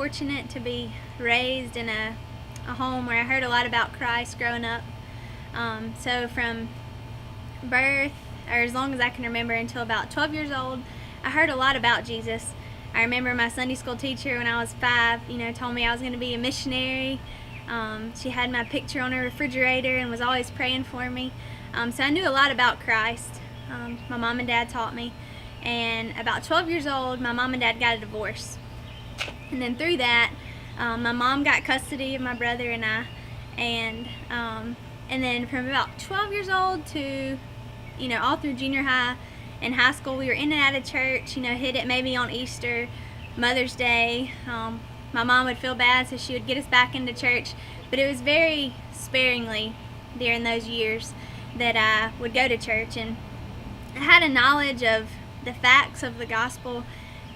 fortunate to be raised in a home where I heard a lot about Christ growing up. So from birth, or as long as I can remember, until about 12 years old, I heard a lot about Jesus. I remember my Sunday school teacher when I was 5, told me I was going to be a missionary. She had my picture on her refrigerator and was always praying for me. So I knew a lot about Christ. My mom and dad taught me. And about 12 years old, my mom and dad got a divorce. And then through that, my mom got custody of my brother and I. And then from about 12 years old to, all through junior high and high school, we were in and out of church, hit it maybe on Easter, Mother's Day. My mom would feel bad, so she would get us back into church. But it was very sparingly during those years that I would go to church. And I had a knowledge of the facts of the gospel,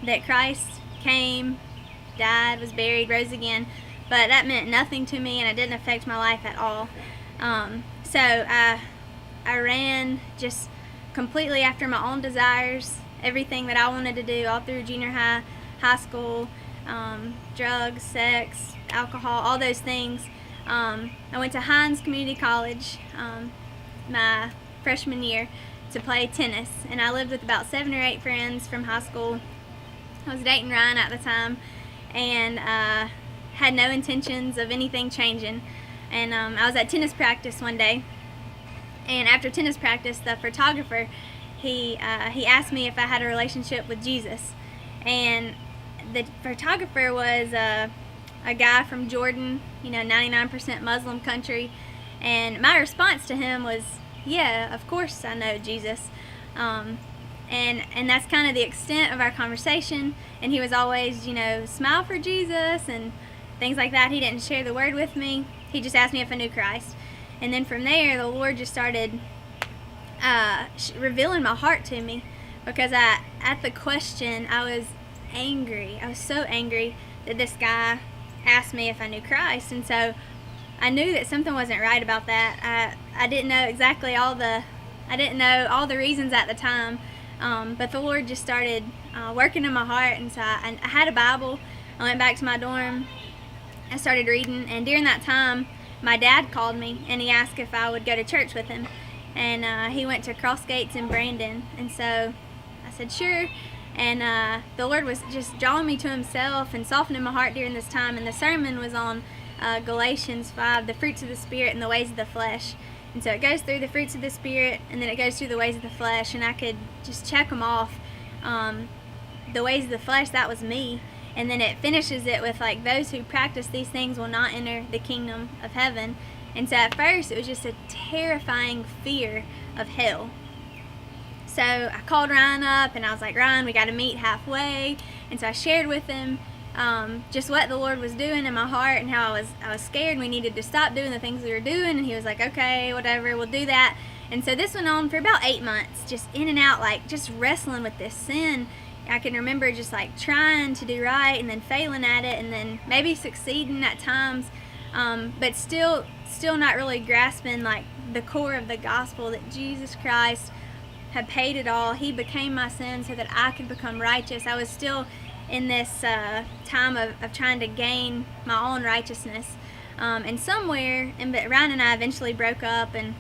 that Christ came, died, was buried, rose again, but that meant nothing to me, and it didn't affect my life at all. So I ran just completely after my own desires, everything that I wanted to do all through junior high, high school, drugs, sex, alcohol, all those things. I went to Hines Community College my freshman year to play tennis, and I lived with about 7 or 8 friends from high school. I was dating Ryan at the time, and had no intentions of anything changing. And I was at tennis practice one day, and after tennis practice, the photographer, he asked me if I had a relationship with Jesus. And the photographer was a guy from Jordan, 99% Muslim country. And my response to him was, yeah, of course I know Jesus. And that's kind of the extent of our conversation. And he was always, smile for Jesus and things like that. He didn't share the word with me. He just asked me if I knew Christ. And then from there, the Lord just started revealing my heart to me, because at the question, I was angry. I was so angry that this guy asked me if I knew Christ. And so I knew that something wasn't right about that. I didn't know exactly all the reasons at the time, but the Lord just started working in my heart. And so I had a Bible. I went back to my dorm. I started reading, and during that time, my dad called me and he asked if I would go to church with him. And he went to Cross Gates in Brandon, and so I said sure. And the Lord was just drawing me to himself and softening my heart during this time. And the sermon was on Galatians 5, the fruits of the Spirit and the ways of the flesh. And so it goes through the fruits of the Spirit, and then it goes through the ways of the flesh, and I could just check them off. The ways of the flesh, that was me. And then it finishes it with, like, those who practice these things will not enter the kingdom of heaven. And so at first it was just a terrifying fear of hell. So I called Ryan up and I was like, Ryan, we got to meet halfway. And so I shared with him just what the Lord was doing in my heart, and how I was scared and we needed to stop doing the things we were doing. And he was like, okay, whatever, we'll do that. And so this went on for about 8 months, just in and out, like just wrestling with this sin. I can remember just like trying to do right and then failing at it, and then maybe succeeding at times, but still not really grasping like the core of the gospel, that Jesus Christ had paid it all. He became my sin so that I could become righteous. I was still in this time of trying to gain my own righteousness, and but Ryan and I eventually broke up, and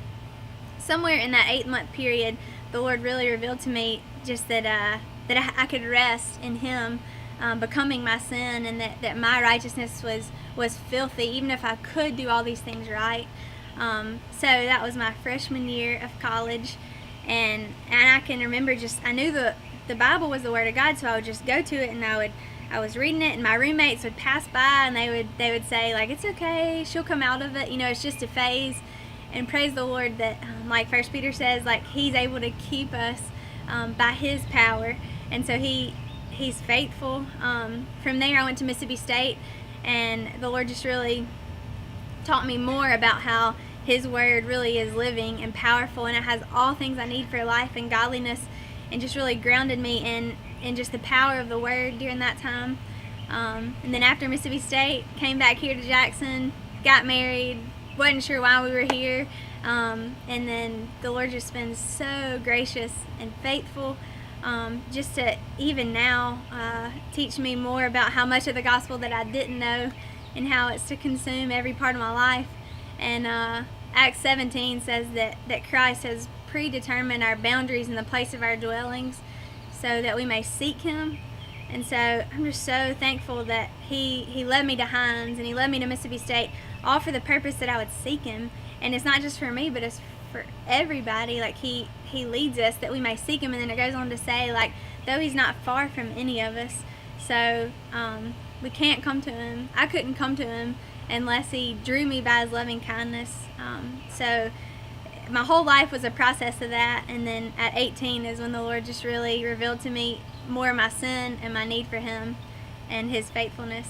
somewhere in that 8-month period, the Lord really revealed to me just that I could rest in Him becoming my sin, and that my righteousness was filthy, even if I could do all these things right. So that was my freshman year of college, and I can remember I knew the Bible was the Word of God, so I would just go to it, and I was reading it, and my roommates would pass by, and they would say, like, it's okay, she'll come out of it, it's just a phase. And praise the Lord that, like 1 Peter says, like, He's able to keep us by His power. And so He's faithful. From there, I went to Mississippi State, and the Lord just really taught me more about how His Word really is living and powerful, and it has all things I need for life and godliness, and just really grounded me in just the power of the Word during that time. And then after Mississippi State, came back here to Jackson, got married, wasn't sure why we were here, and then the Lord just been so gracious and faithful. just to even now teach me more about how much of the gospel that I didn't know and how it's to consume every part of my life. And Acts 17 says that Christ has predetermined our boundaries and the place of our dwellings so that we may seek him. And so I'm just so thankful that he led me to Hines and he led me to Mississippi State, all for the purpose that I would seek him. And it's not just for me, but it's for everybody. Like he leads us that we may seek him. And then it goes on to say, like, though he's not far from any of us, so we can't come to him. I couldn't come to him unless he drew me by his loving kindness. So my whole life was a process of that. And then at 18 is when the Lord just really revealed to me more of my sin and my need for him and his faithfulness.